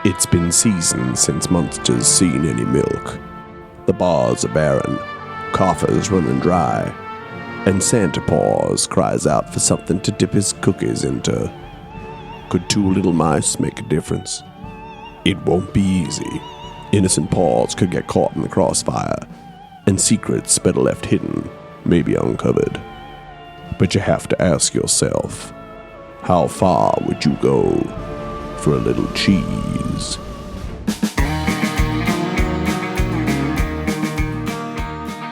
It's been seasons since Munster's seen any milk. The bars are barren, coffers running dry, and Santa Paws cries out for something to dip his cookies into. Could two little mice make a difference? It won't be easy. Innocent paws could get caught in the crossfire, and secrets better left hidden may be uncovered. But you have to ask yourself, how far would you go for a little cheese?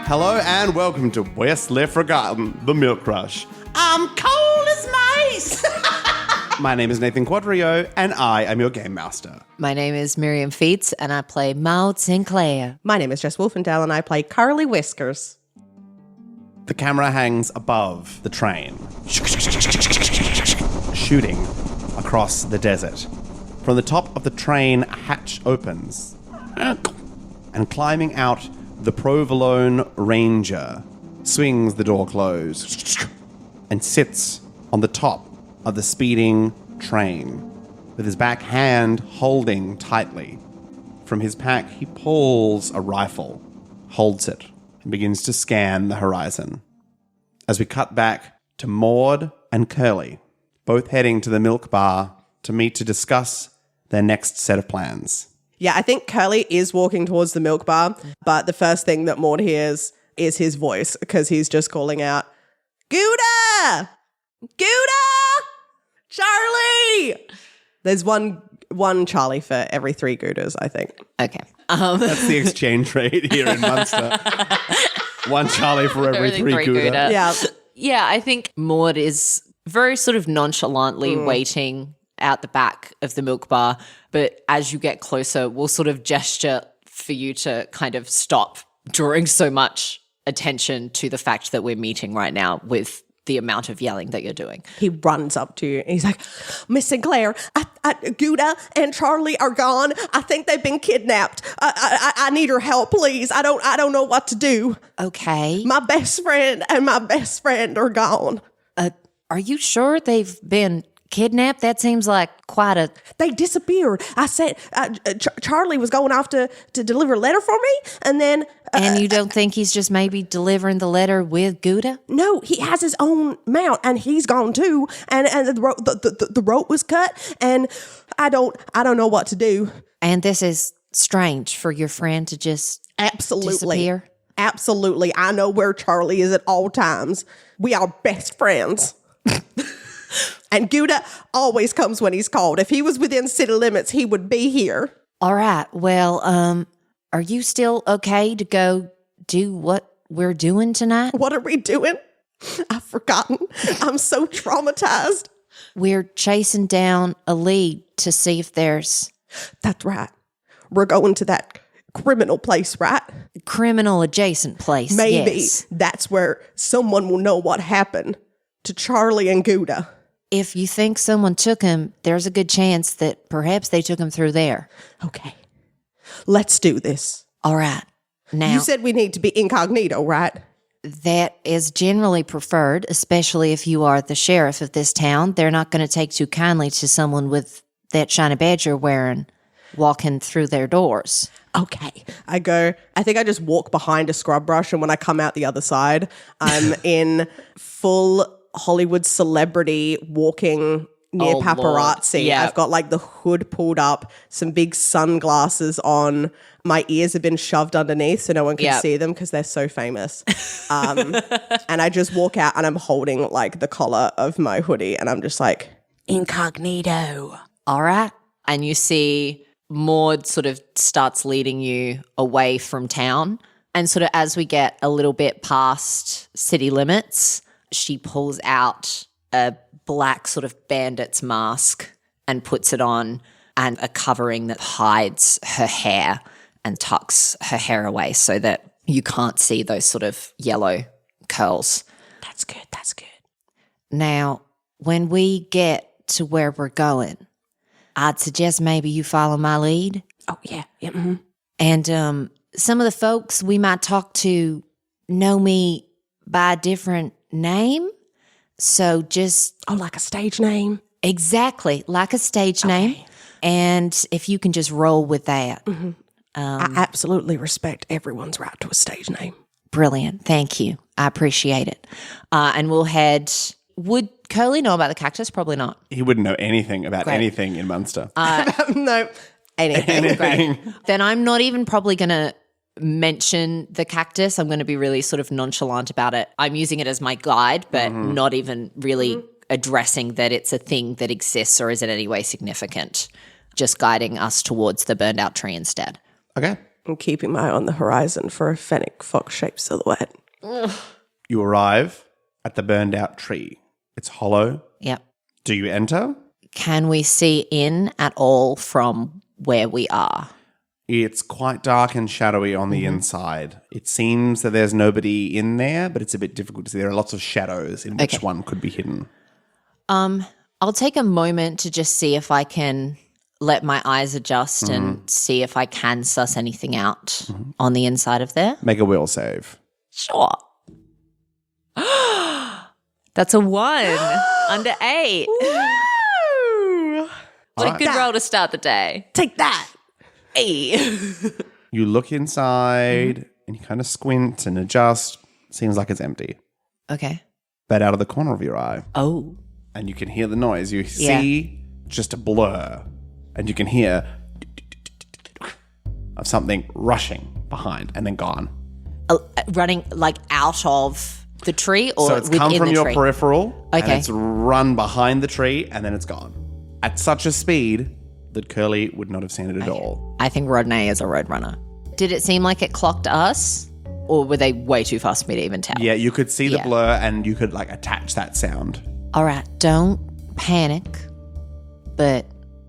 Hello and welcome to West Left Forgotten, the Milk Rush. I'm cold as mice! My name is Nathan Quadrio and I am your game master. My name is Miriam Feats and I play Maude Sinclair. My name is Jess Wolfendale and I play Carly Whiskers. The camera hangs above the train, shooting across the desert. From the top of the train, a hatch opens, and climbing out, the provolone ranger swings the door closed and sits on the top of the speeding train with his back hand holding tightly. From his pack, he pulls a rifle, holds it, and begins to scan the horizon. As we cut back to Maude and Curly, both heading to the milk bar to meet to discuss their next set of plans. Yeah, I think Curly is walking towards the milk bar, but the first thing that Maude hears is his voice because he's just calling out, Gouda! Gouda! Charlie! There's one Charlie for every 3 Goudas, I think. Okay. That's the exchange rate here in Munster. One Charlie for every 3 Gouda. Yeah. Yeah, I think Maude is very sort of nonchalantly waiting out the back of the milk bar, but as you get closer, we'll sort of gesture for you to kind of stop drawing so much attention to the fact that we're meeting right now with the amount of yelling that you're doing. He runs up to you and he's like, Miss Sinclair, Gouda and Charlie are gone. I think they've been kidnapped. I need your help, please. I don't know what to do. Okay. My best friend and my best friend are gone. Are you sure they've been kidnapped? That seems like quite a... They disappeared. I said Charlie was going off to deliver a letter for me, and then... and you don't think he's just maybe delivering the letter with Gouda? No, he has his own mount, and he's gone too, and the rope was cut, and I don't know what to do. And this is strange for your friend to just disappear? Absolutely. I know where Charlie is at all times. We are best friends. And Gouda always comes when he's called. If he was within city limits, he would be here. All right. Well, are you still okay to go do what we're doing tonight? What are we doing? I've forgotten. I'm so traumatized. We're chasing down a lead to see if there's... That's right. We're going to that criminal place, right? Criminal adjacent place, Maybe yes. That's where someone will know what happened to Charlie and Gouda. If you think someone took him, there's a good chance that perhaps they took him through there. Okay. Let's do this. All right. Now, You said we need to be incognito, right? that is generally preferred, especially if you are the sheriff of this town. They're not going to take too kindly to someone with that shiny badge you're wearing walking through their doors. Okay. I think I just walk behind a scrub brush, and when I come out the other side, I'm in full Hollywood celebrity walking near paparazzi. Lord. Yeah. I've got like the hood pulled up, some big sunglasses on. My ears have been shoved underneath so no one can see them because they're so famous. And I just walk out and I'm holding like the collar of my hoodie and I'm just like, incognito. All right. And you see Maude sort of starts leading you away from town. And sort of as we get a little bit past city limits, she pulls out a black sort of bandit's mask and puts it on, and a covering that hides her hair and tucks her hair away so that you can't see those sort of yellow curls. That's good. That's good. Now, when we get to where we're going, I'd suggest maybe you follow my lead. Oh, yeah. Yeah. Mm-hmm. And some of the folks we might talk to know me by a different name. So just... Oh, like a stage name? Exactly, like a stage name. And if you can just roll with that. I absolutely respect everyone's right to a stage name. Brilliant. Thank you. I appreciate it. And we'll head. Would Curly know about the cactus? Probably not. He wouldn't know anything about Great. anything in Munster. No, anything. Great. Then I'm not even probably going to mention the cactus. I'm going to be really sort of nonchalant about it. I'm using it as my guide, but not even really addressing that it's a thing that exists or is in any way significant. Just guiding us towards the burned out tree instead. Okay. I'm keeping my eye on the horizon for a fennec fox-shaped silhouette. You arrive at the burned out tree. It's hollow. Yep. Do you enter? Can we see in at all from where we are? It's quite dark and shadowy on the inside. It seems that there's nobody in there, but it's a bit difficult to see. There are lots of shadows in which one could be hidden. I'll take a moment to just see if I can let my eyes adjust and see if I can suss anything out on the inside of there. Make a will save. Sure. That's a 1 under 8. What a good roll to start the day. Take that. Hey. You look inside and you kind of squint and adjust. Seems like it's empty. Okay. But out of the corner of your eye, Oh. and you can hear the noise. You see just a blur, and you can hear of something rushing behind and then gone. Running like out of the tree or So it's within come from the your tree? peripheral, and Okay. it's run behind the tree, and then it's gone. At such a speed that Curly would not have seen it at all. I think Rodney is a roadrunner. Did it seem like it clocked us? Or were they way too fast for me to even tell? Yeah, you could see the Yeah. blur, and you could like attach that sound. All right, don't panic. But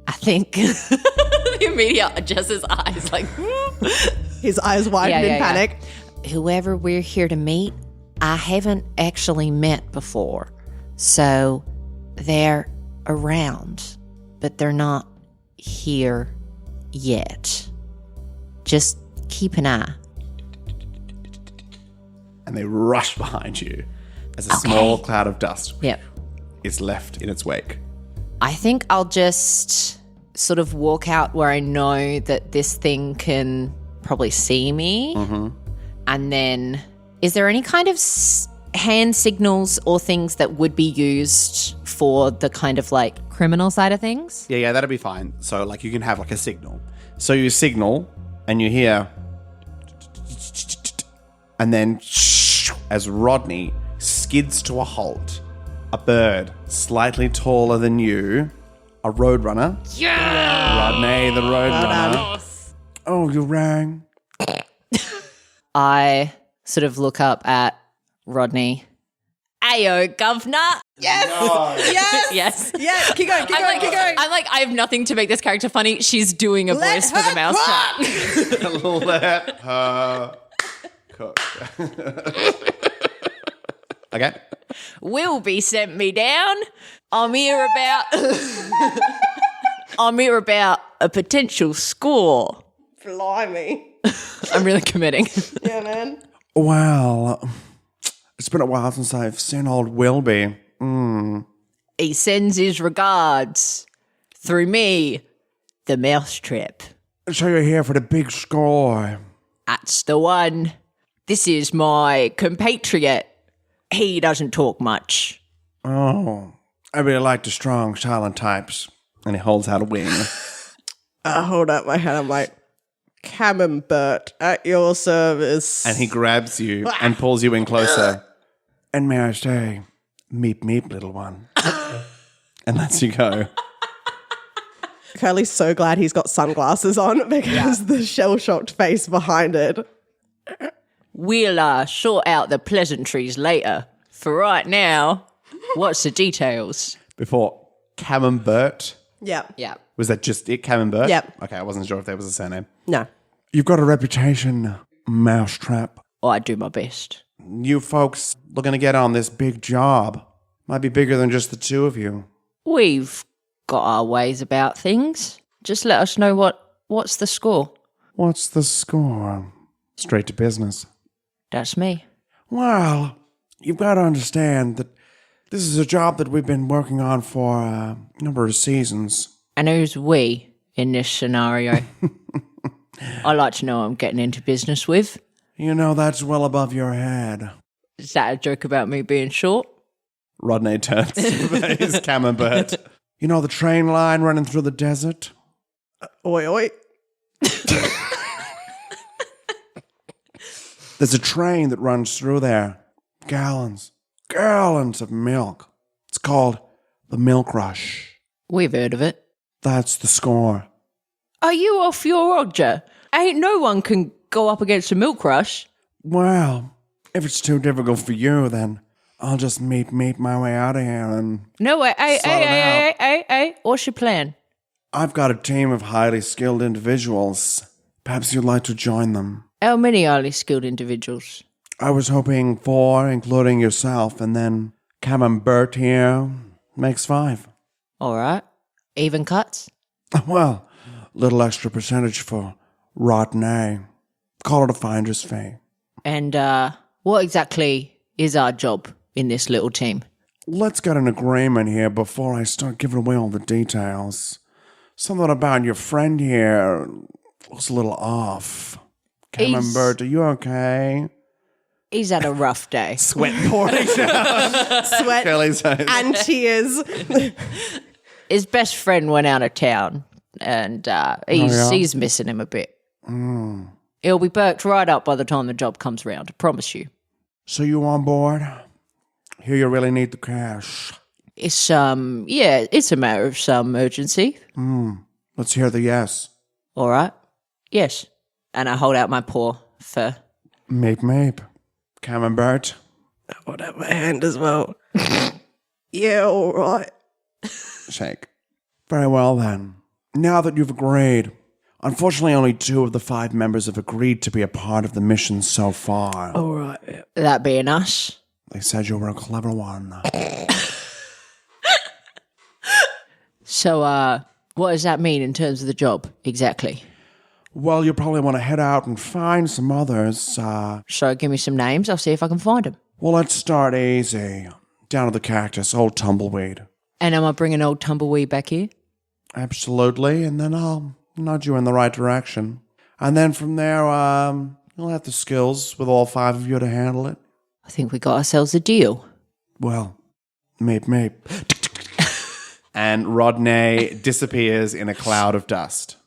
I think the immediate adjusts his eyes like, His eyes widen in panic. whoever we're here to meet, I haven't actually met before. So they're around, but they're not here yet. Just keep an eye. And they rush behind you as a small cloud of dust Yep. is left in its wake. I think I'll just sort of walk out where I know that this thing can probably see me. And then, is there any kind of hand signals or things that would be used for the kind of like criminal side of things? Yeah, that'd be fine. So like you can have like a signal. So you signal and you hear, and then as Rodney skids to a halt, a bird slightly taller than you, a roadrunner. Yeah! Rodney the roadrunner. Oh, you rang. I sort of look up at Rodney. Ayo, governor. Yes. Yes. Yeah, keep going, keep going. I'm like, I have nothing to make this character funny. She's doing a Let voice for the her mousetrap. Let her cook. Okay. Wilby sent me down. I'm here about a potential score. Blimey. I'm really committing. Yeah, man. Well, it's been a while since I've seen old Wilby. He sends his regards through me, the mousetrap. So you're here for the big score. That's the one. This is my compatriot. He doesn't talk much. Oh, I really like the strong, silent types. And he holds out a wing. I hold up my hand. I'm like, Camembert at your service. And he grabs you and pulls you in closer. And may I say, meep meep, little one. And lets you go. Curly's so glad he's got sunglasses on because the shell-shocked face behind it. We'll sort out the pleasantries later. For right now, what's the details? Before Camembert. Yeah. Yeah. Was that just it, Camembert? Yep. Okay, I wasn't sure if there was a surname. No. You've got a reputation, mousetrap. Oh, I do my best. You folks looking to get on this big job. Might be bigger than just the two of you. We've got our ways about things. Just let us know what's the score. What's the score? Straight to business. That's me. Well, you've got to understand that this is a job that we've been working on for a number of seasons. And who's we? in this scenario. I like to know who I'm getting into business with. You know, that's well above your head. Is that a joke about me being short? Rodney turns to his camembert. You know the train line running through the desert? Oi, oi. There's a train that runs through there. Gallons of milk. It's called the Milk Rush. We've heard of it. That's the score. Are you off your Roger? Ain't no one can go up against a milk rush. Well, if it's too difficult for you, then I'll just meet my way out of here and... No way. Sort it out. Hey. What's your plan? I've got a team of highly skilled individuals. Perhaps you'd like to join them. How many highly skilled individuals? I was hoping 4, including yourself, and then Camembert here makes 5. All right. Even cuts? Well, little extra percentage for Rodney. Call it a finder's fee. And what exactly is our job in this little team? Let's get an agreement here before I start giving away all the details. Something about your friend here looks a little off. Camembert, are you okay? He's had a rough day. Sweat pouring down Sweat Kelly's face. and tears. His best friend went out of town, and he's missing him a bit. He'll be perked right up by the time the job comes around, I promise you. So you on board? Here you really need the cash. It's it's a matter of some urgency. Let's hear the yes. All right. Yes. And I hold out my paw for... Mape. Camembert. I hold out my hand as well. Yeah, all right. Shake. Very well then. Now that you've agreed, unfortunately only 2 of the 5 members have agreed to be a part of the mission so far. All right. Yeah. That being us. They said you were a clever one. So, what does that mean in terms of the job, exactly? Well, you probably want to head out and find some others. So, give me some names. I'll see if I can find them. Well, let's start easy. Down to the cactus, old tumbleweed. And am I bringing old tumbleweed back here? Absolutely, and then I'll nudge you in the right direction. And then from there, you'll have the skills with all 5 of you to handle it. I think we got ourselves a deal. Well, mape. And Rodney disappears in a cloud of dust.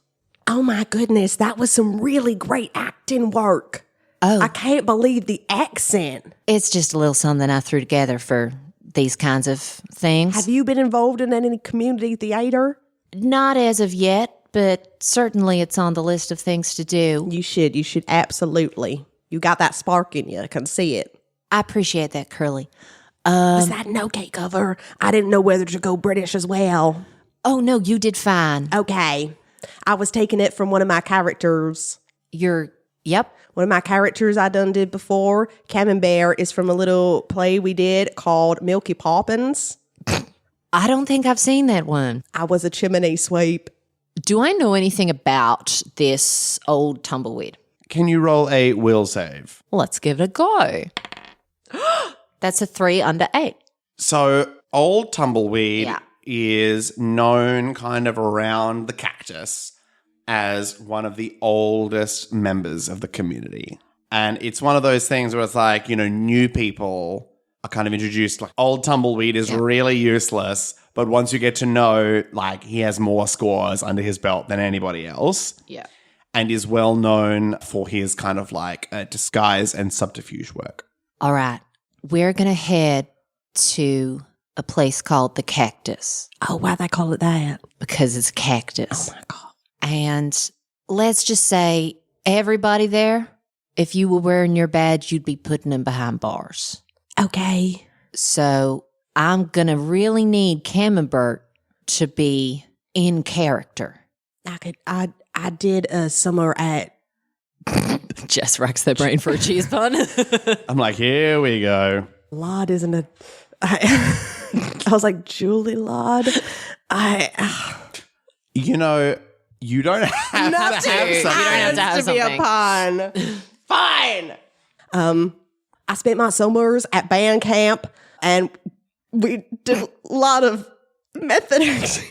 Oh my goodness, that was some really great acting work. Oh. I can't believe the accent. It's just a little something I threw together for these kinds of things. Have you been involved in any community theater? Not as of yet, but certainly it's on the list of things to do. You should absolutely. You got that spark in you, I can see it. I appreciate that, Curly. Was that an okay cover? I didn't know whether to go British as well. Oh, no, you did fine. Okay. I was taking it from one of my characters. Yep. One of my characters I done did before, Camembert, is from a little play we did called Milky Poppins. I don't think I've seen that one. I was a chimney sweep. Do I know anything about this old tumbleweed? Can you roll a will save? Let's give it a go. That's a 3 under 8. So, old tumbleweed Yeah. is known kind of around the cactus as one of the oldest members of the community. And it's one of those things where it's like, new people are kind of introduced. Like, old tumbleweed is really useless, but once you get to know, like, he has more scores under his belt than anybody else. Yeah. And is well known for his kind of like disguise and subterfuge work. All right. We're going to head to a place called the Cactus. Oh, why they call it that? Because it's a cactus. Oh my God. And let's just say everybody there, if you were wearing your badge, you'd be putting them behind bars. Okay. So I'm going to really need Camembert to be in character. I did a summer at... Jess racks their brain for a cheese pun. I'm like, here we go. Lod isn't a... I was like, Julie Lod? You don't have to have something. You don't have to have to be a something. pun. Fine. I spent my summers at band camp, and we did a lot of method acting.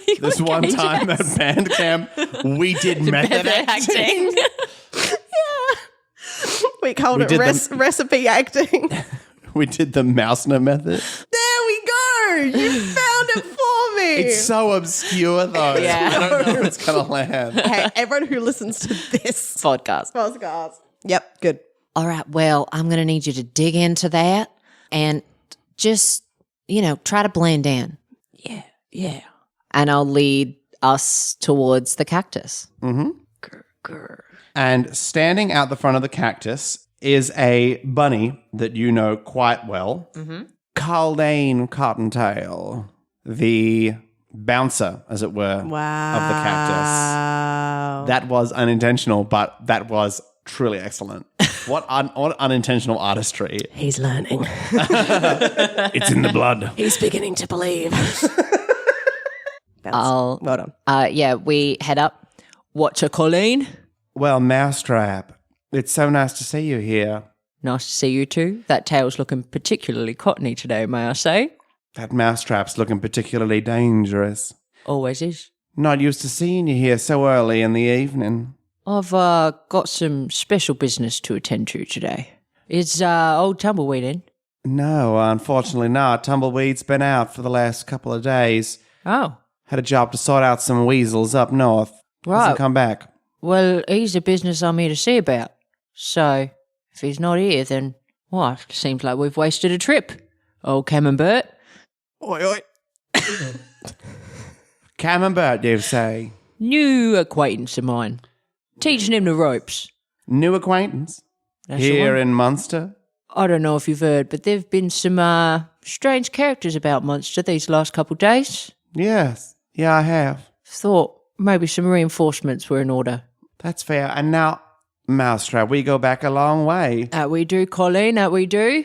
You This one time at band camp, we did method acting. We called it recipe acting. We did the Mausner method. There we go. You found it for me. It's so obscure, though. Yeah. I don't know if it's going to land. Hey, everyone who listens to this Podcast. podcast. Yep, good. All right, well, I'm going to need you to dig into that and just, try to blend in. Yeah. And I'll lead us towards the cactus. Mm-hmm. And standing out the front of the cactus is a bunny that you know quite well, Caldane Cottontail, the bouncer, as it were, of the cactus. That was unintentional, but that was truly excellent. What unintentional artistry. He's learning. It's in the blood. He's beginning to believe. Well done. We head up. What's a Colleen? Well, Mousetrap, it's so nice to see you here. Nice to see you too. That tail's looking particularly cottony today, may I say? That Mousetrap's looking particularly dangerous. Always is. Not used to seeing you here so early in the evening. I've got some special business to attend to today. Is old Tumbleweed in? No, unfortunately not. Tumbleweed's been out for the last couple of days. Oh. Had a job to sort out some weasels up north. Right. Hasn't come back. Well, he's the business I'm here to see about. So, if he's not here, then, seems like we've wasted a trip. Old Camembert. Oi, oi. Camembert, you say? New acquaintance of mine. Teaching him the ropes. New acquaintance? That's the Here one. in Munster? I don't know if you've heard, but there've been some strange characters about Munster these last couple of days. Yes. Yeah, I have. Thought maybe some reinforcements were in order. That's fair. And now, Mousetrap, we go back a long way. That we do, Colleen, that we do.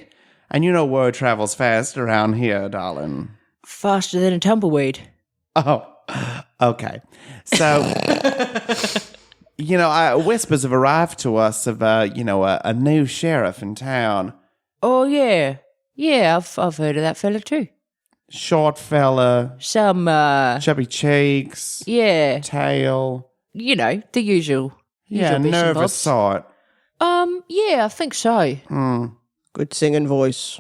And you know word travels fast around here, darling. Faster than a tumbleweed. Oh, okay. So, whispers have arrived to us of, a new sheriff in town. Oh, yeah. Yeah, I've heard of that fella too. Short fella, Some, chubby cheeks, yeah, tail. the usual. Yeah, usual bits and nervous bobs. sort. Yeah, I think so. Good singing voice.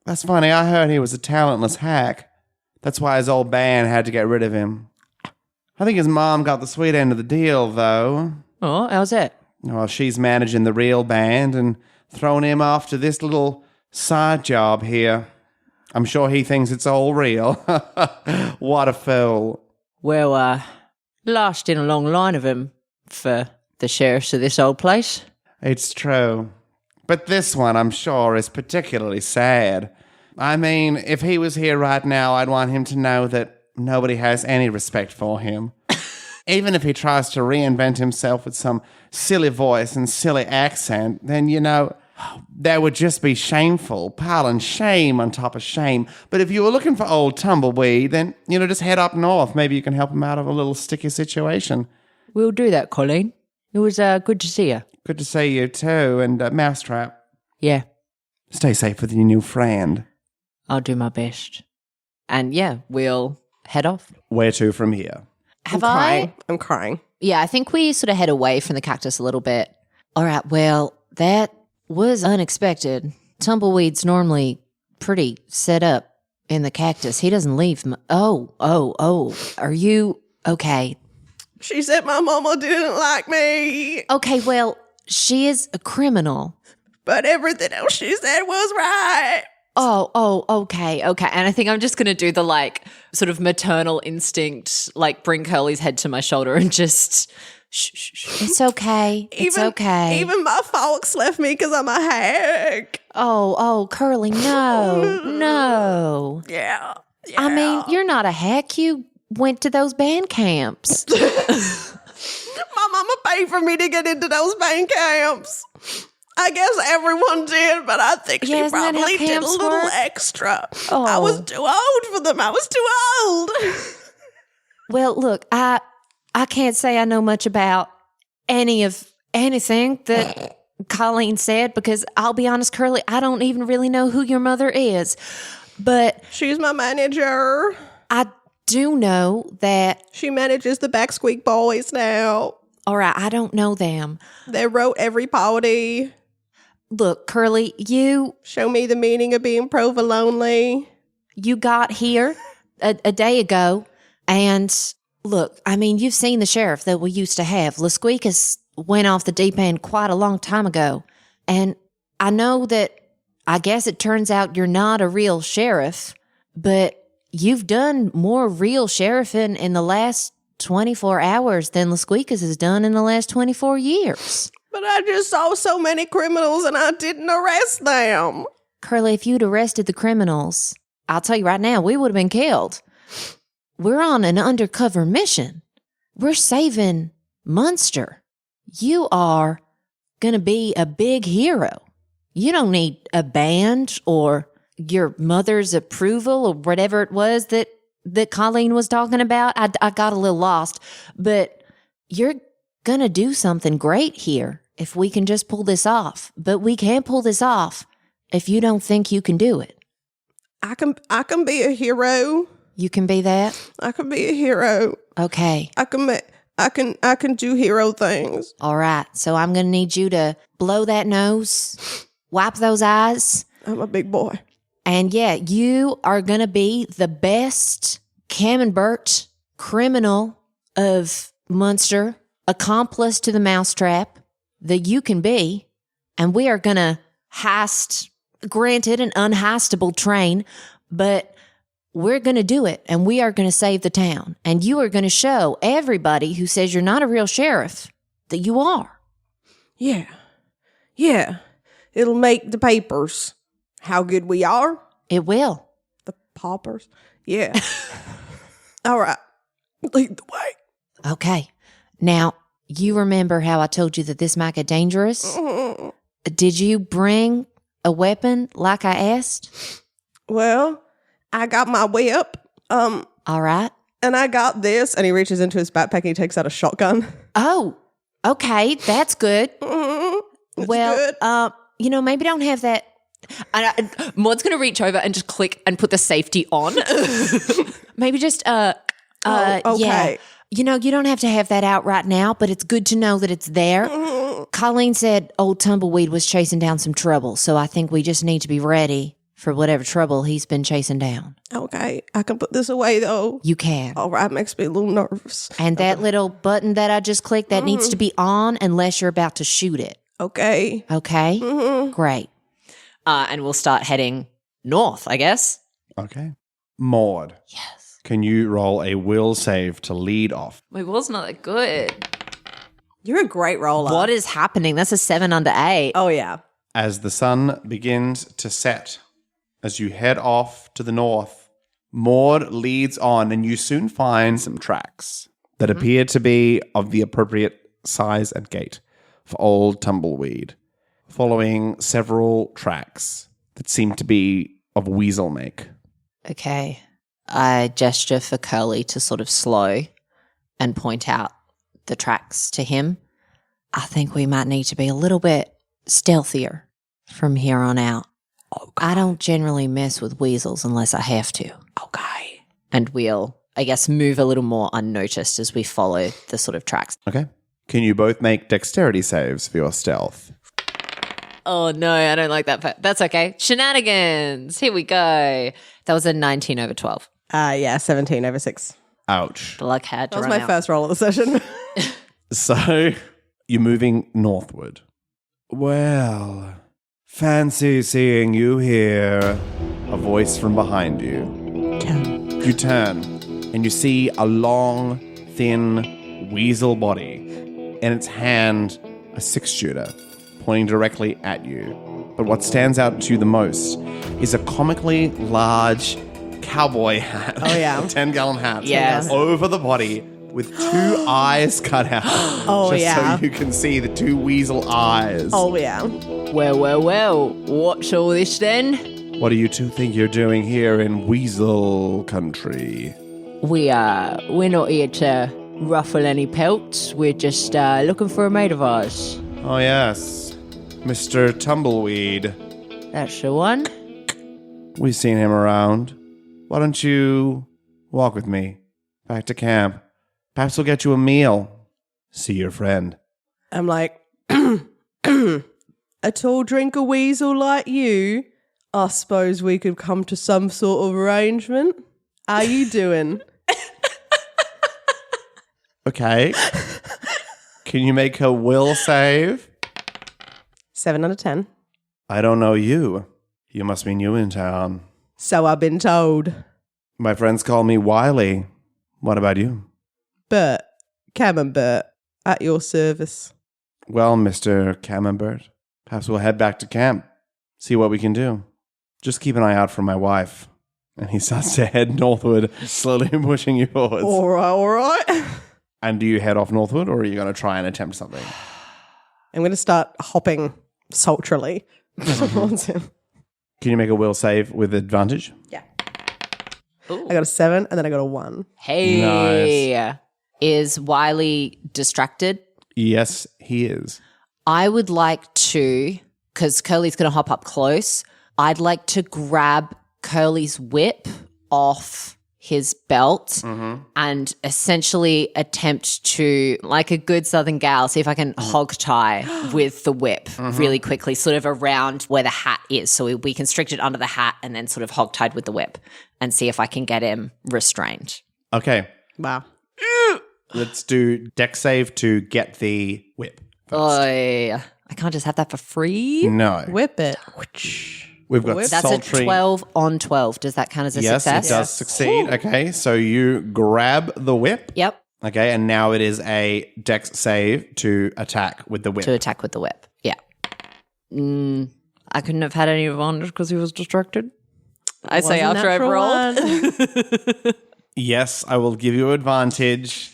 That's funny. I heard he was a talentless hack. That's why his old band had to get rid of him. I think his mom got the sweet end of the deal, though. Oh, how's that? Well, she's managing the real band and thrown him off to this little side job here. I'm sure he thinks it's all real. What a fool. Well, last in a long line of him for the sheriffs of this old place. It's true. But this one, I'm sure, is particularly sad. I mean, if he was here right now, I'd want him to know that nobody has any respect for him. Even if he tries to reinvent himself with some silly voice and silly accent, then, that would just be shameful. Piling shame on top of shame. But if you were looking for old Tumbleweed, then, just head up north. Maybe you can help him out of a little sticky situation. We'll do that, Colleen. It was good to see you. Good to see you, too. And Mousetrap, Yeah, stay safe with your new friend. I'll do my best. And yeah, we'll head off. Where to from here? I'm crying. Yeah, I think we sort of head away from the cactus a little bit. All right, well, that was unexpected. Tumbleweed's normally pretty set up in the cactus. He doesn't leave. Oh. Are you okay? She said my mama didn't like me, Okay, well, she is a criminal. but everything else she said was right. Oh, okay. And I think I'm just going to do the sort of maternal instinct, bring Curly's head to my shoulder and just, shh. It's okay. It's okay. Even my folks left me because I'm a hack. Oh, Curly, no. Yeah. I mean, you're not a hack. You went to those band camps. My mama paid for me to get into those band camps. I guess everyone did, but I think Yeah, she isn't that how probably did a camps little work? extra. Oh. I was too old for them. I was too old. Well, look, I can't say I know much about anything that Colleen said, because I'll be honest, Curly, I don't even really know who your mother is. But She's my manager. I do know that, She manages the Back Squeak Boys now. all right, I don't know them. They wrote every party. Look, Curly, you Show me the meaning of being provolone. got here a day ago, and look, I mean, you've seen the sheriff that we used to have. LaSqueakus went off the deep end quite a long time ago, and I know that I guess it turns out you're not a real sheriff, but you've done more real sheriffing in the last 24 hours than LaSqueakus has done in the last 24 years. But I just saw so many criminals and I didn't arrest them. Curly, if you'd arrested the criminals, I'll tell you right now, we would have been killed. We're on an undercover mission. We're saving Munster. You are going to be a big hero. You don't need a band or your mother's approval or whatever it was that Colleen was talking about. I got a little lost, but you're going to do something great here if we can just pull this off. But we can't pull this off if you don't think you can do it. I can be a hero. You can be that? I can be a hero. Okay. I can do hero things. All right. So I'm going to need you to blow that nose, wipe those eyes. I'm a big boy. And yeah, you are going to be the best Camembert criminal of Munster, accomplice to the mousetrap that you can be. And we are going to heist, granted, an unheistable train, but we're going to do it. And we are going to save the town. And you are going to show everybody who says you're not a real sheriff that you are. Yeah. Yeah. It'll make the papers. How good we are. It will. The paupers. Yeah. All right. Lead the way. Okay. Now, you remember how I told you that this might get dangerous? Did you bring a weapon like I asked? Well, I got my whip. All right. And I got this. And he reaches into his backpack and he takes out a shotgun. Oh, okay. That's good. It's Well, good. Maybe don't have that. Maud's going to reach over and just click and put the safety on. Maybe just, okay. yeah. You don't have to have that out right now, but it's good to know that it's there. Colleen said old Tumbleweed was chasing down some trouble, so I think we just need to be ready for whatever trouble he's been chasing down. Okay. I can put this away, though. You can. All right. Makes me a little nervous. And that little button that I just clicked, that needs to be on unless you're about to shoot it. Okay. Okay? Great. And we'll start heading north, I guess. Okay. Maude. Yes. Can you roll a will save to lead off? My will's not that good. You're a great roller. What is happening? That's a 7 under 8. Oh, yeah. As the sun begins to set, as you head off to the north, Maude leads on and you soon find some tracks that appear to be of the appropriate size and gait for old Tumbleweed, following several tracks that seem to be of weasel make. Okay. I gesture for Curly to sort of slow and point out the tracks to him. I think we might need to be a little bit stealthier from here on out. Okay. I don't generally mess with weasels unless I have to. Okay. And we'll, I guess, move a little more unnoticed as we follow the sort of tracks. Okay. Can you both make dexterity saves for your stealth? Oh, no, I don't like that. That's okay. Shenanigans. Here we go. That was a 19 over 12. Yeah, 17 over 6. Ouch. The luck had to That was run my out. first roll of the session. So, you're moving northward. Well, fancy seeing you here. A voice from behind you. You turn, and you see a long, thin weasel body. In its hand, a 6-shooter, pointing directly at you. But what stands out to you the most is a comically large cowboy hat. Oh, yeah. A 10-gallon hat. Yes. Over the body with 2 eyes cut out. Oh, just yeah. so you can see the 2 weasel eyes. Oh, yeah. Well. What's all this then? What do you two think you're doing here in weasel country? We're not here to ruffle any pelts. We're just looking for a mate of ours. Oh, yes. Mr. Tumbleweed. That's the one. We've seen him around. Why don't you walk with me back to camp? Perhaps we'll get you a meal. See your friend. I'm like, a tall drinker weasel like you, I suppose we could come to some sort of arrangement. How you doing? Okay. Can you make a will save? 7 out of 10. I don't know you. You must be new in town. So I've been told. My friends call me Wiley. What about you? Bert, Camembert, at your service. Well, Mr. Camembert, perhaps we'll head back to camp. See what we can do. Just keep an eye out for my wife. And he starts to head northward, slowly pushing you forwards. All right. And do you head off northward, or are you going to try and attempt something? I'm going to start hopping sultrily towards him. Can you make a will save with advantage? Yeah. Ooh. I got a 7 and then I got a 1. Hey. Nice. Is Wiley distracted? Yes, he is. I would like to, because Curly's going to hop up close, I'd like to grab Curly's whip off his belt and essentially attempt to, like a good Southern gal, see if I can hog tie with the whip really quickly, sort of around where the hat is. So we constrict it under the hat and then sort of hog tied with the whip and see if I can get him restrained. Okay. Wow. Let's do deck save to get the whip first. I can't just have that for free. No. Whip it. We've got That's sultry. a 12 on 12. Does that count as a Yes, success? it does succeed. Okay, so you grab the whip. Yep. Okay, and now it is a dex save to attack with the whip. To attack with the whip. Yeah. I couldn't have had any advantage because he was distracted. I say after I've rolled. Yes, I will give you advantage.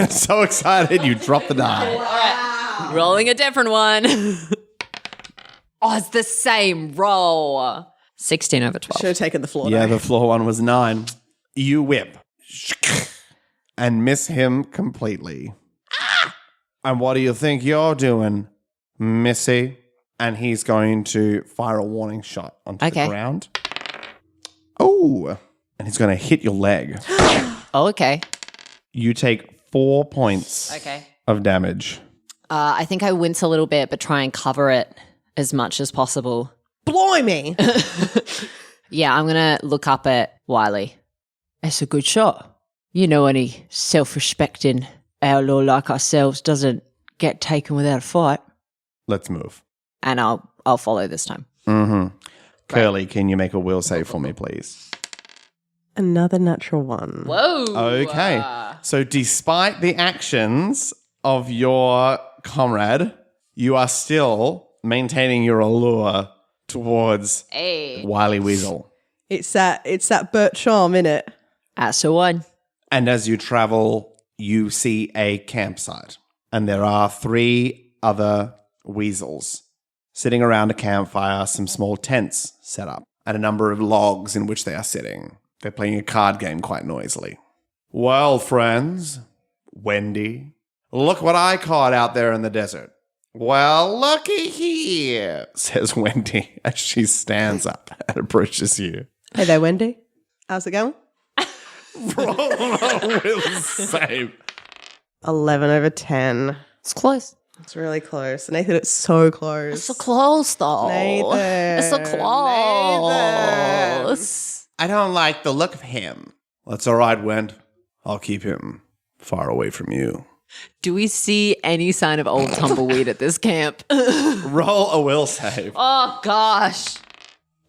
So excited, you drop the die. All right. Rolling a different one. Oh, it's the same roll. 16 over 12. Should have taken the floor. Yeah, die. the floor one was 9. You whip and miss him completely. And what do you think you're doing, Missy? And he's going to fire a warning shot onto the ground. Oh, and he's going to hit your leg. Oh, okay. You take 4 points of damage. I think I wince a little bit, but try and cover it as much as possible. Blimey. Yeah, I'm going to look up at Wiley. That's a good shot. You know, any self-respecting outlaw like ourselves doesn't get taken without a fight. Let's move. And I'll follow this time. Mm-hmm. Curly, can you make a will save for me, please? Another natural 1. Whoa. Okay. So despite the actions of your comrade, you are still maintaining your allure towards Wily Weasel. It's that Bert charm, innit? That's the one. And as you travel, you see a campsite. And there are 3 other weasels sitting around a campfire, some small tents set up, and a number of logs in which they are sitting. They're playing a card game quite noisily. Well, friends, Wendy, look what I caught out there in the desert. Well, looky here, says Wendy as she stands up and approaches you. Hey there, Wendy. How's it going? Roll a will save. 11 over 10. It's close. It's really close. Nathan, it's so close. It's so close, though. Nathan. It's so close. I don't like the look of him. That's all right, Wend. I'll keep him far away from you. Do we see any sign of old tumbleweed at this camp? Roll a will save. Oh, gosh.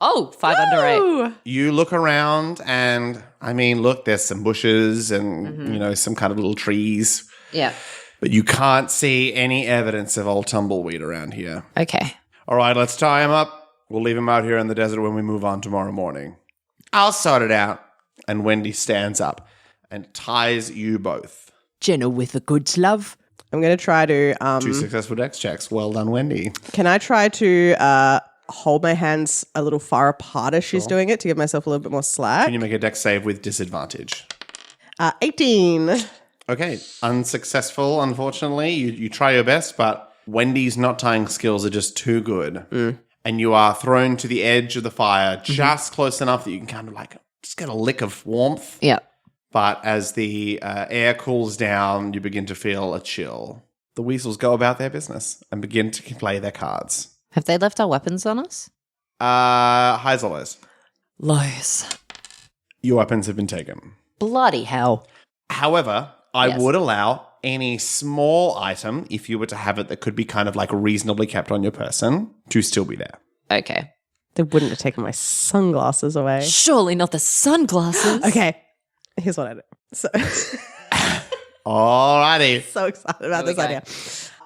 Oh, 5 under 8. You look around and, I mean, look, there's some bushes and, you know, some kind of little trees. Yeah. But you can't see any evidence of old tumbleweed around here. Okay. All right, let's tie him up. We'll leave him out here in the desert when we move on tomorrow morning. I'll sort it out. And Wendy stands up and ties you both. Jenna with the goods, love. I'm going to try to... 2 successful dex checks. Well done, Wendy. Can I try to hold my hands a little far apart as she's doing it to give myself a little bit more slack? Can you make a dex save with disadvantage? 18. Okay, unsuccessful, unfortunately. You try your best, but Wendy's knot tying skills are just too good. And you are thrown to the edge of the fire just close enough that you can kind of like just get a lick of warmth. Yeah. But as the air cools down, you begin to feel a chill. The weasels go about their business and begin to play their cards. Have they left our weapons on us? Highs or lows? Lows. Your weapons have been taken. Bloody hell. However, I would allow any small item, if you were to have it that could be kind of like reasonably kept on your person, to still be there. Okay. They wouldn't have taken my sunglasses away. Surely not the sunglasses. Okay. Here's what I do. So, Alrighty. so excited about Here this we idea.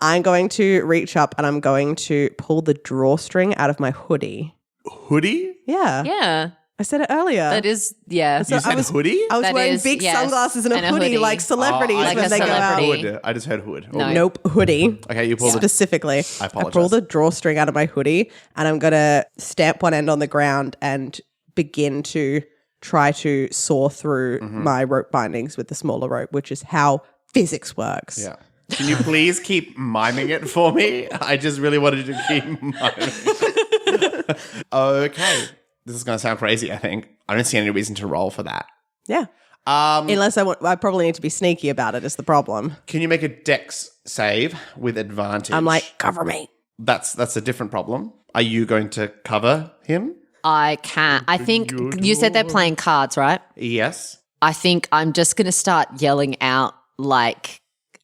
I'm going to reach up and I'm going to pull the drawstring out of my hoodie. Hoodie? Yeah. Yeah. I said it earlier. That is, yeah. So You said hoodie? I was That wearing is, big yes, sunglasses and a and a hoodie, hoodie. like celebrities I Like when a they go out. celebrity. Hood. I just heard hood. No. Nope, hoodie. Okay, you pulled it. Specifically. I apologize. pull the drawstring out of my hoodie and I'm going to stamp one end on the ground and begin to try to saw through my rope bindings with the smaller rope, which is how physics works. Yeah. Can you please keep miming it for me? I just really wanted to keep miming. Okay. This is going to sound crazy, I think. I don't see any reason to roll for that. Yeah. Unless I probably need to be sneaky about it is the problem. Can you make a dex save with advantage? I'm like, cover me. That's a different problem. Are you going to cover him? I can't. I think you said they're playing cards, right? Yes. I think I'm just going to start yelling out like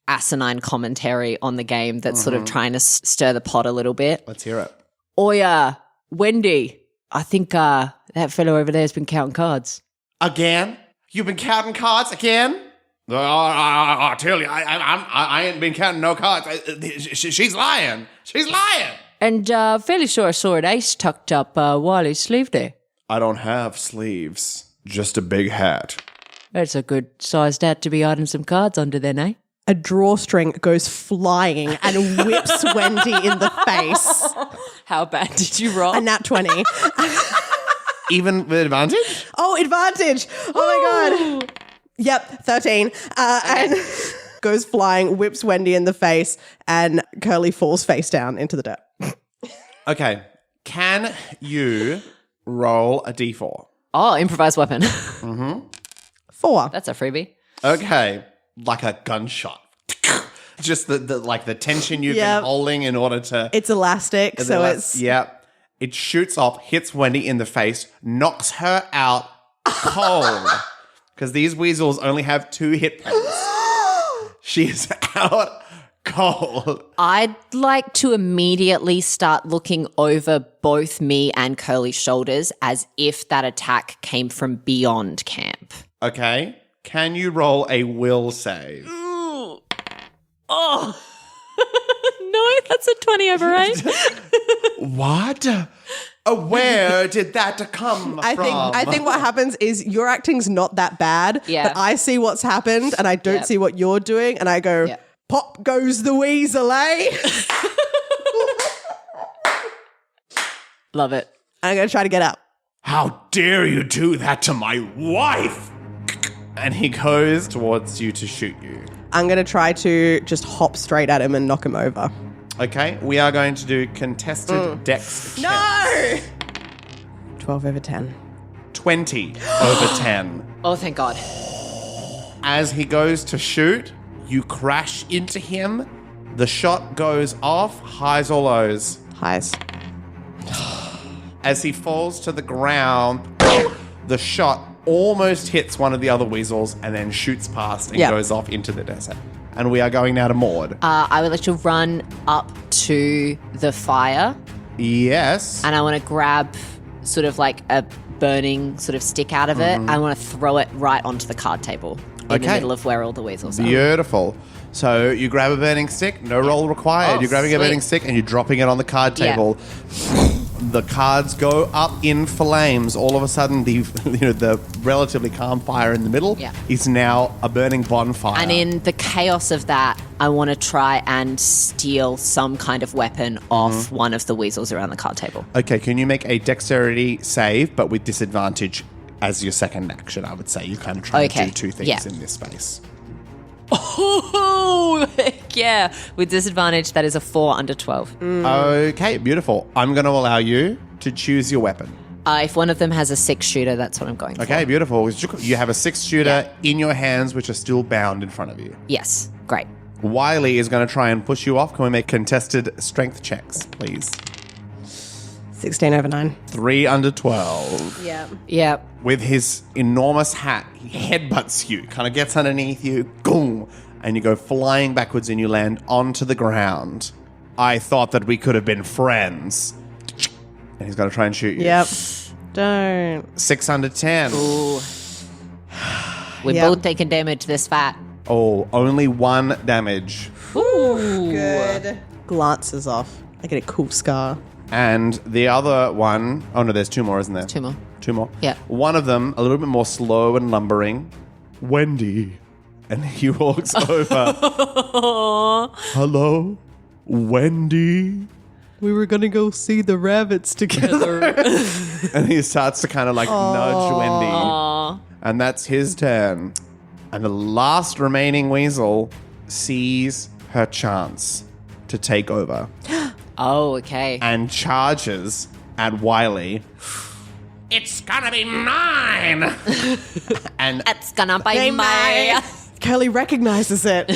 asinine commentary on the game that's sort of trying to stir the pot a little bit. Let's hear it. Oh, yeah. Wendy, I think that fellow over there has been counting cards. Again? You've been counting cards again? I tell you, I ain't been counting no cards. She's lying. She's lying. And fairly sure I saw an ace tucked up Wiley's sleeve there. I don't have sleeves. Just a big hat. That's a good sized hat to be hiding some cards under then, eh? A drawstring goes flying and whips Wendy in the face. How bad did you roll? A nat 20. Even with advantage? Oh, advantage. Oh, my God. Yep, 13. And goes flying, whips Wendy in the face, and Curly falls face down into the dirt. Okay. Can you roll a d4? Oh, improvised weapon. 4. That's a freebie. Okay. Like a gunshot. Just the tension you've Yep. been holding in order to... It's elastic, so it's... Yeah. It shoots off, hits Wendy in the face, knocks her out cold. Because these weasels only have 2 hit points. She's out cold. I'd like to immediately start looking over both me and Curly's shoulders as if that attack came from beyond camp. Okay. Can you roll a will save? Oh. No, that's a 20 over 8. What? Where did that come from? I think what happens is your acting's not that bad, Yeah. but I see what's happened and I don't Yep. see what you're doing, and I go, Yep. pop goes the weasel, eh? Love it. I'm going to try to get up. How dare you do that to my wife? And he goes towards you to shoot you. I'm going to try to just hop straight at him and knock him over. Okay, we are going to do contested dex check. No! 12 over 10. 20 over 10. Oh, thank God. As he goes to shoot, you crash into him. The shot goes off, highs or lows. Highs. As he falls to the ground, the shot almost hits one of the other weasels and then shoots past and Yep. goes off into the desert. And we are going now to Maude. I would like to run up to the fire Yes. and I want to grab sort of like a burning sort of stick out of it. I want to throw it right onto the card table in the Okay. middle of where all the weasels are. Beautiful. So you grab a burning stick, no roll required. Oh, you're grabbing a sweet. burning stick and you're dropping it on the card Yeah. table. The cards go up in flames. All of a sudden, the relatively calm fire in the middle Yeah. is now a burning bonfire. And in the chaos of that, I want to try and steal some kind of weapon off one of the weasels around the card table. Okay, can you make a dexterity save, but with disadvantage as your second action? I would say you kind of try Okay, to do 2 things yeah. in this space. Oh, yeah. With disadvantage, that is a 4 under 12. Okay, beautiful. I'm going to allow you to choose your weapon. If one of them has a 6-shooter, that's what I'm going for. Okay, beautiful. You have a 6-shooter in your hands, which are still bound in front of you. Yes. Great. Wiley is going to try and push you off. Can we make contested strength checks, please? 16 over 9. 3 under 12. Yeah. Yep. With his enormous hat, he headbutts you, kind of gets underneath you, boom, and you go flying backwards and you land onto the ground. I thought that we could have been friends. And he's going to try and shoot you. Yep. Don't. 6 under 10. Ooh. We're Yep. both taking damage this fight. Oh, only 1 damage. Ooh. Good. Glances off. I get a cool scar. And the other one, oh no, there's 2 more, isn't there? 2 more. 2 more. Yeah. One of them, a little bit more slow and lumbering. Wendy. And he walks over. Hello, Wendy. We were going to go see the rabbits together. And he starts to kind of like nudge Wendy. And that's his turn. And the last remaining weasel sees her chance to take over Oh, okay. and charges at Wiley. It's gonna be mine! and That's gonna be my... Kelly recognizes it.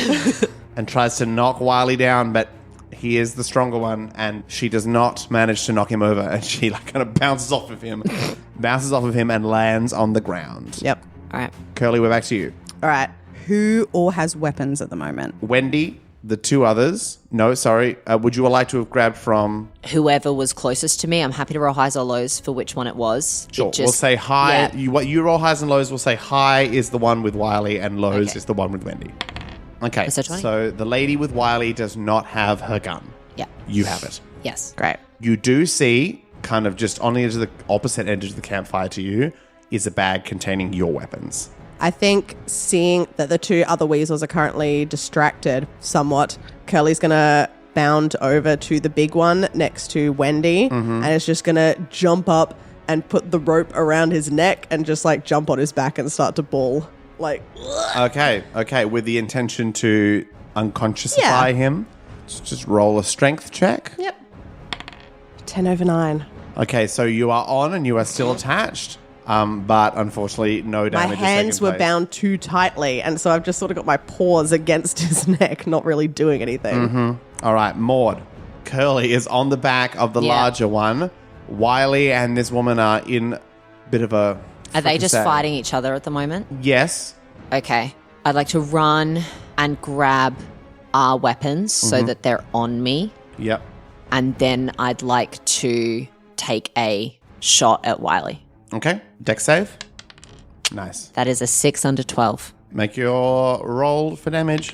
and tries to knock Wiley down, but he is the stronger one, and she does not manage to knock him over, and she like kind of bounces off of him and lands on the ground. Yep. All right. Curly, we're back to you. All right. Who all has weapons at the moment? Wendy, the 2 others. No, sorry. Would you like to have grabbed from... Whoever was closest to me, I'm happy to roll highs or lows for which one it was. Sure, It we'll say high. Yeah. What you roll highs and lows, we'll say high is the one with Wiley and lows Okay. is the one with Wendy. Okay, So 20? so the lady with Wiley does not have her gun. Yeah. You have it. Yes. Great. You do see, kind of just on the edge of the opposite end of the campfire to you, is a bag containing your weapons. I think seeing that the 2 other weasels are currently distracted somewhat, Curly's going to bound over to the big one next to Wendy and is just going to jump up and put the rope around his neck and just like jump on his back and start to bawl. Like, Okay, with the intention to unconsciousify him. Just roll a strength check. yep. 10 over 9. Okay, so you are on and you are still attached, but unfortunately no My damage is taking hands were place. bound too tightly, and so I've just sort of got my paws against his neck, not really doing anything. All right, Maude. Curly is on the back of the Yeah. larger one. Wiley and this woman are in a bit of a... Are they just fricassee. fighting each other at the moment? Yes. Okay. I'd like to run and grab our weapons so that they're on me. Yep. And then I'd like to take a shot at Wiley. Okay. Dex save. Nice. That is a 6 under 12. Make your roll for damage.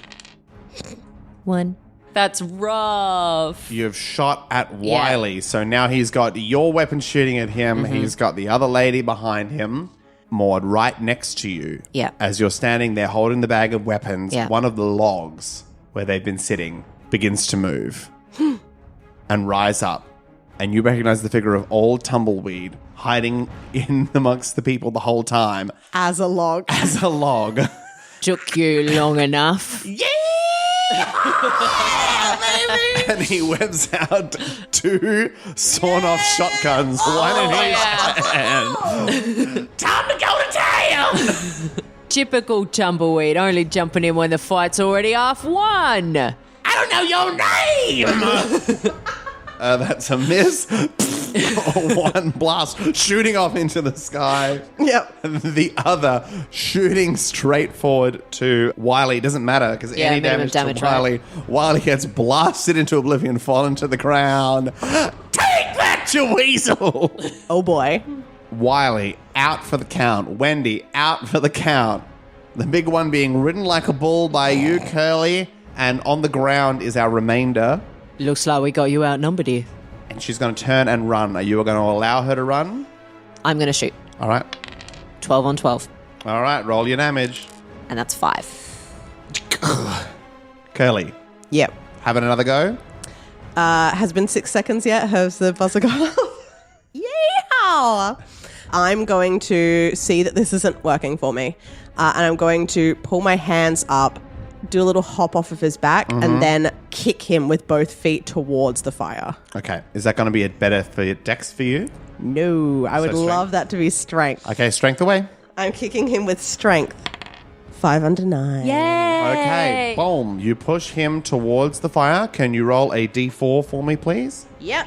1. That's rough. You've shot at Yeah. Wiley, so now he's got your weapon shooting at him. He's got the other lady behind him. Maude, right next to you. Yeah. As you're standing there holding the bag of weapons, Yeah. one of the logs where they've been sitting begins to move and rise up. And you recognize the figure of old Tumbleweed hiding in amongst the people the whole time As a log. as a log. Took you long enough. And he whips out 2 sawn-off shotguns, one in his hand. Time to go to town! Typical Tumbleweed, only jumping in when the fight's already half won. I don't know your name! That's a miss. 1 blast shooting off into the sky. Yep. And the other shooting straight forward to Wiley. Doesn't matter because Yeah, any minimum damage to damage, Wiley. Wiley gets blasted into oblivion, fallen to the ground. Take that, you weasel! Oh boy. Wiley out for the count. Wendy out for the count. The big one being ridden like a bull by you, Curly. And on the ground is our remainder. Looks like we got you outnumbered here. And she's going to turn and run. Are you going to allow her to run? I'm going to shoot. All right. 12 on 12. All right. Roll your damage. And that's 5. Curly, Yep. having another go? Has been 6 seconds yet. Has the buzzer gone off? Yeah. I'm going to see that this isn't working for me. And I'm going to pull my hands up, do a little hop off of his back, and then kick him with both feet towards the fire. Okay. Is that going to be a better for dex for you? No, I would strength. love that to be strength. Okay, strength away. I'm kicking him with strength. 5 under 9. Okay, boom. You push him towards the fire. Can you roll a d4 for me, please? Yep.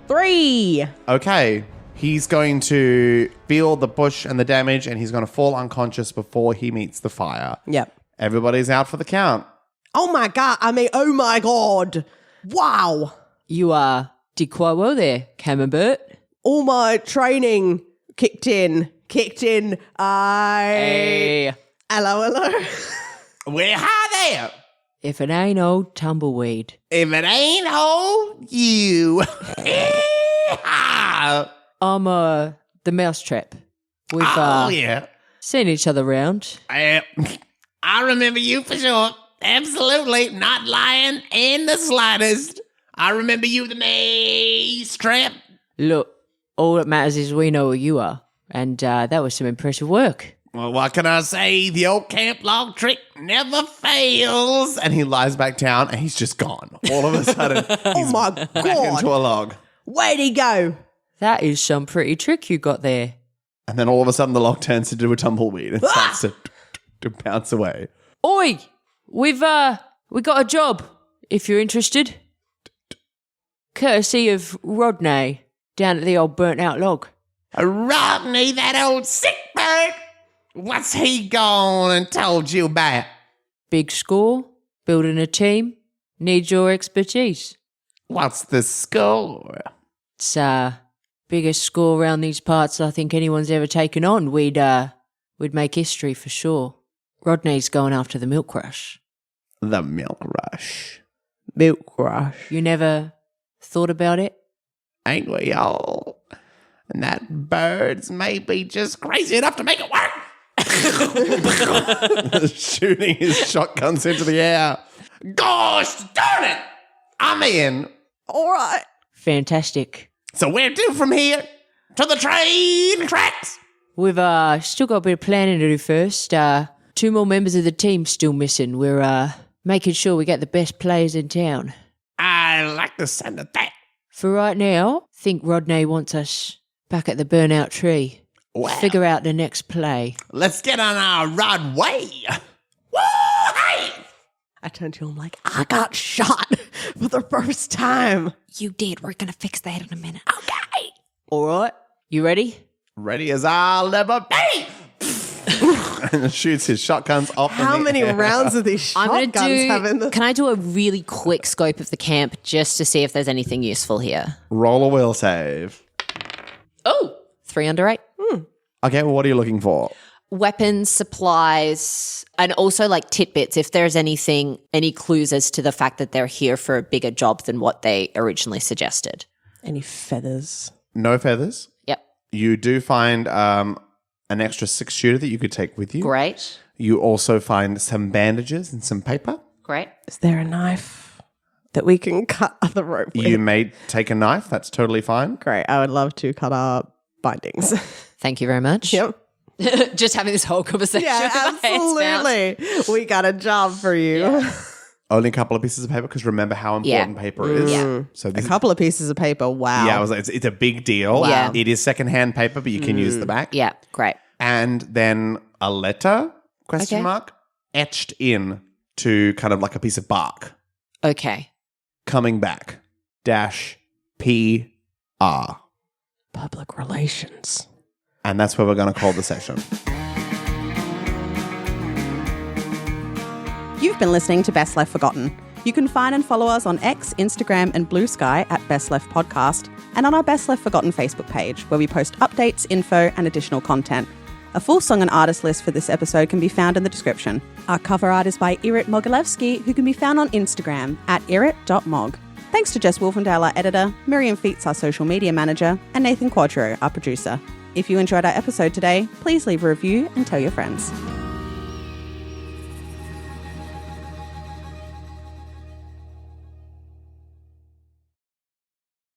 3. Okay. He's going to feel the push and the damage, and he's going to fall unconscious before he meets the fire. Yep. Everybody's out for the count. Oh my god. Oh my god. Wow. You did quite well there, Camembert. All my training kicked in. Hey. Hello. Well, hi there. If it ain't old tumbleweed. If it ain't old you. I'm the mousetrap. We've yeah. seen each other around. I remember you for sure. Absolutely. Not lying in the slightest. I remember you, the mousetrap. Look, all that matters is we know who you are. And that was some impressive work. Well, what can I say? The old camp log trick never fails. And he lies back down and he's just gone. All of a sudden, he's my back God. into a log. Where'd he go? That is some pretty trick you got there. And then all of a sudden, the log turns into a tumbleweed and starts to bounce away. Oi! We got a job, if you're interested. Courtesy of Rodney, down at the old burnt-out log. Rodney, that old sick bird. What's he gone and told you about? Big score, building a team, needs your expertise. What's the score? It's biggest score around these parts I think anyone's ever taken on. We'd make history for sure. Rodney's going after the milk rush. The milk rush. Milk rush. You never thought about it? Ain't we all? And that bird's maybe just crazy enough to make it work. Shooting his shotguns into the air. Gosh darn it! I'm in. All right. Fantastic. So where to from here? To the train tracks? We've still got a bit of planning to do first. 2 more members of the team still missing. We're making sure we get the best players in town. I like the sound of that. For right now, I think Rodney wants us back at the burnout tree. Wow. Figure out the next play. Let's get on our Rodway. Woo! Hey! I turned to him like, I got shot for the first time. You did. We're going to fix that in a minute. Okay. All right. You ready? Ready as I'll ever be. And shoots his shotguns off. How many rounds of these I'm shotguns gonna have in the... Can I do a really quick scope of the camp just to see if there's anything useful here? Roll a will save. Oh, 3 under 8. Okay, well, what are you looking for? Weapons, supplies, and also like tidbits. If there's anything, any clues as to the fact that they're here for a bigger job than what they originally suggested. Any feathers? No feathers. Yep. You do find an extra 6-shooter that you could take with you. Great. You also find some bandages and some paper. Great. Is there a knife that we can cut the rope with? You may take a knife. That's totally fine. Great. I would love to cut our bindings. Thank you very much. Yep. Just having this whole conversation. Yeah, with my hands down. absolutely. We got a job for you. Yeah. Only a couple of pieces of paper because remember how important paper is. Yeah. So A this couple of pieces of paper. Wow. yeah, I was like, it's a big deal. Wow. It is secondhand paper, but you can use the back. Yeah, great. And then a letter, question Okay. mark, etched in to kind of like a piece of bark. Okay. Coming back. -PR. Public relations. And that's where we're going to call the session. You've been listening to Best Left Forgotten. You can find and follow us on X, Instagram, and Blue Sky at Best Left Podcast, and on our Best Left Forgotten Facebook page, where we post updates, info, and additional content. A full song and artist list for this episode can be found in the description. Our cover art is by Irit Mogilevsky, who can be found on Instagram at irit.mog. Thanks to Jess Wolfendale, our editor, Miriam Feats, our social media manager, and Nathan Quadro, our producer. If you enjoyed our episode today, please leave a review and tell your friends.